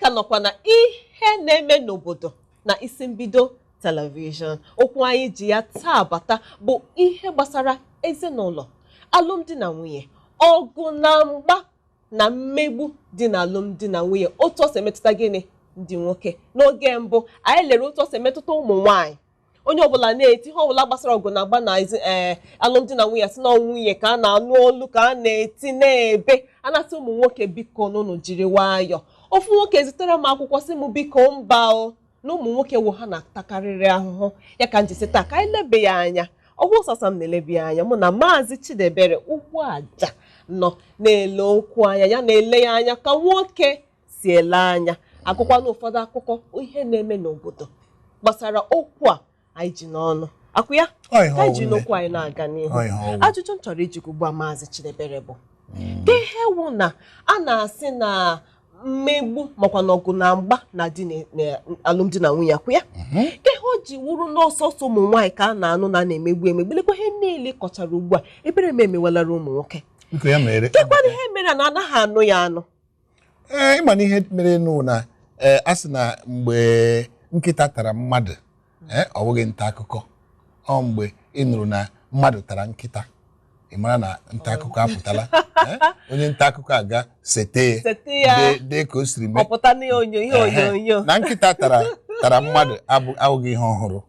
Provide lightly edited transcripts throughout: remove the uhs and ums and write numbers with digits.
aka nọkwa na ihe na-eme n'obodo na isi Mbido television. Okwu anyị ji ya taa bata bụ ihe gbasara ezinụlọ, alụmdi na nwunye, ọgụ na mgba na mmegbu dị na alụmdi na nwunye. Otu o si emetụta gịnị ndị nwoke n'oge mbụ, anyị lere otu o si emetụta ụmụ nwaanyị. Onye ọbụla na-eti ihe ọbụla gbasara ọgụ na agba na alụmdi na nwunye, si na nwunye ka a na-anụ olu, ka a na-eti na-ebe. A na-asị ụmụ nwoke biko n'ụnụ jiri nwayọọ. Ofu nwoke zitere m akwụkwọ sị m biko mba o, na ụmụ nwoke wụ ha na-atakarịrị ahụhụ. Ya ka njisi taa ka anyị lebe ya anya. Ọgwụ sasa m na-elebi ya anya, mụ na Maazị Chidebere Ugwu Aja nọ na-ele okwu anya ya, na-ele ya anya ka nwoke si ele anya. Akụkwa n'ụfọdụ akụkọ ihe na-eme n'obodo gbasara okwu a anyị ji n'ọnụ. Akụ ya ka ji n'okwu anyị na-aga n'ihu. Ajụjụ m chọrọ iji gwa Maazị Chidebere bụ ihe wụ na a na-asị na mmegbu makwa n'ọgụ na mgba na dị alụmdi na nwunye. Akụ ya ka ihe o ji wuru n'ọsọsọ ụmụ nwaanyị ka a na-anụ na na-emegbu lekwa ihe niile kọchara ugbu a ebere m emewelara ụmụ nwoke. Kekwana ihe mere na anaghị anụ ya anụ. Ịma na ihe mere nụ na a sị na mgbe nkịta tara mmadụ ọ bụghị nta akụkọ, ọ mgbe ị nụrụ na mmadụ tara nkịta ị mara na nta akụkọ apụtala. Onye nta akụkọ aga sete dee ka o siri mee na nkịta tara mmadụ abụghị ihe ọhụrụ.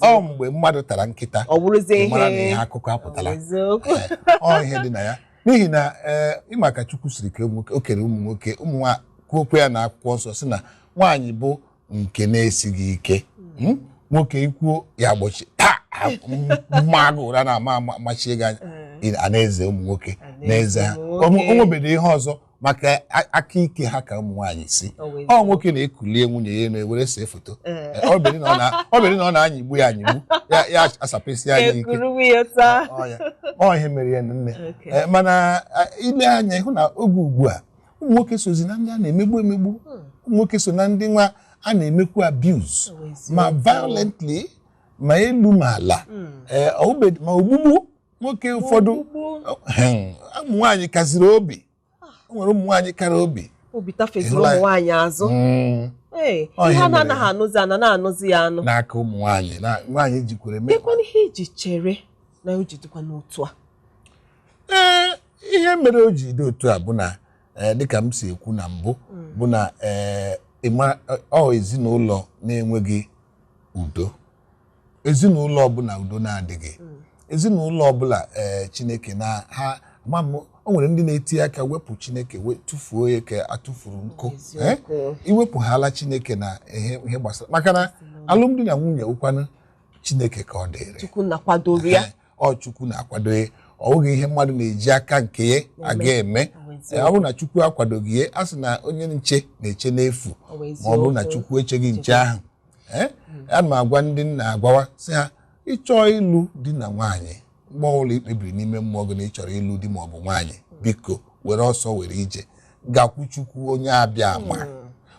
Ọ mgbe mmadụ tara nkịta ị mara na ihe akụkọ apụtala. Ọ ihe dị na ya n'ihi na ịma ka Chukwu siri kee o kere ụmụ nwoke, ụmụ nwa kwuokwe ya na akwụkwọ nsọ sị na nwaanyị bụ nke na-esighị ike. Nwoke ikwuo ya gbochi mmagụ ụra na amachie gị anya, a na-eze ụmụ nwoke na-eze ha. O nwebedo ihe ọzọ maka aka ike ha ka ụmụ nwaanyị si. Ọ nwoke na-ekulie nwunye ya na-ewere see foto. Ọ bịara na ọ na-anyịgbu ya anyịgbu ya asapịsị anya ike. Ọ ihe mere ya nne. Mana ile anya ịhụ na oge ugbu a ụmụ nwoke sozi na ndị a na-emegbu emegbu. Ụmụ nwoke so na ndị nwa a na-emekwu abuse ma violently ma elu ma ala ma ogbugbu nwoke ụfọdụ. Ụmụ nwaanyị kaziri obi. O nwere ụmụ nwaanyị kara obi tafeziri ụmụ nwaanyị azụ. Ihe a na-anaghị anụzi ana na-anụzi ya anụ n'aka ụmụ nwaanyị. Na nwaanyị jikwere mee. Ekwana ihe iji chere na o ji dịkwa n'otu a. Ihe mere o ji dị otu a bụ na dịka m si ekwu na mbụ bụ na ezinụlọ na-enweghị udo, ezinụlọ ọbụla udo na-adịghị, ezinụlọ ọbụla Chineke na ha o nwere ndị na-eti aka wepụ Chineke tụfuo ya ka atụfuru nkụ. Iwepụ ha ala Chineke na ihe gbasara maka na alụmdi na nwunye ụkwanụ Chineke ka ọ dịrị. Chukwu na-akwadoro ya. Chukwu na-akwado ya. Ọ bụghị ihe mmadụ na-eji aka nke ya aga eme. Ọ bụrụ na Chukwu akwadoghị ya, a sị na onye nche na-eche n'efu ma ọ bụrụ na Chukwu echeghị nche ahụ. Ana m agwa ndị nna agwawa sị ha, ịchọọ ịlụ di na nwaanyị mgbe ọbụla ikpebiri n'ime mmụọ gị na ị chọrọ ịlụ di ma ọ bụ nwaanyị, biko were ọsọ were ije gakwu Chukwu onye abịa ama.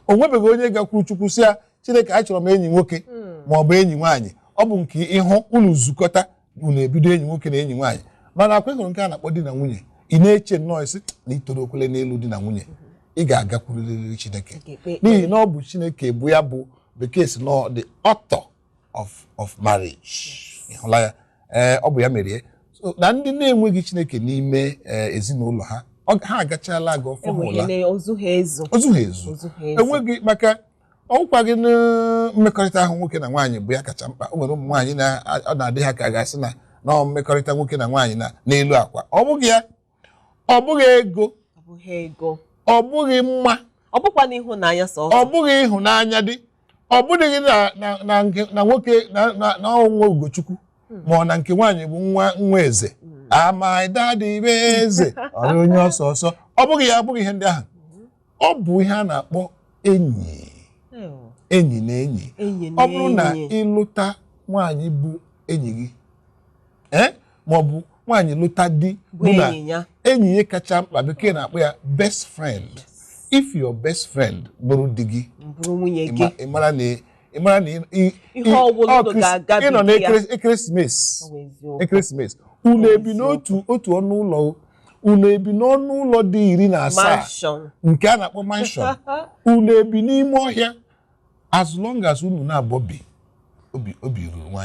O nwebeghị onye gakwuru Chukwu sị ya, Chineke achọrọ m enyi nwoke ma ọ bụ enyi nwaanyị. Ọ bụ nke ịhụ unu zukọta unu ebido enyi nwoke na enyi nwaanyị. Mana akweghịrụ nke a na-akpọ di na nwunye, ị na-eche nnọọ isi na itoro okwele n'elu di na nwunye, ị ga-agakwurịrị Chineke n'ihi na ọ bụ Chineke bụ ya bụ bekee si nọ the author of marriage. Ịhụla ya. Ọ bụ ya mere na ndị na-enweghị Chineke n'ime ezinụlọ ha, ha agachala aga ọfọmụla ozughị ezu. Enweghị maka ọkwa gị na mmekọrịta ahụ nwoke na nwaanyị bụ ya kacha mkpa. O nwere ụmụ nwaanyị na-adị ha ka gasị na mmekọrịta nwoke na nwaanyị n'elu akwa. Ọ bụghị ya, ọ bụghị ego, ọ bụghị mma, ọ bụkwa n'ịhụnanya sọ, ọ bụghị ịhụnanya dị, ọ bụghị na nwoke na ọnwa Ugochukwu ma ọ na nke nwaanyị bụ nwa eze. My daddy bụ eze, ọrụ onye ọsọ ọsọ. Ọ bụghị ya, abụghị ihe ndị ahụ. Ọ bụ ihe a na-akpọ enyi na enyi. Ọ bụrụ na ịlụta nwaanyị bụ enyi gị ma ọ bụ nwaanyị lụta di bụ na enyi ya kacha mkpa, bekee na-akpọ ya best friend. If your best friend bụrụ di gị, ị mara na ịnọ na ekeresimesi unu ebi n'otu ọnụ ụlọ, unu ebi n'ọnụ ụlọ dị 17 Mansion. nke a na-akpọ mansion, unu ebi n'ime ọhịa, as long as unu na-abọ bi obi ruru nwaanyị.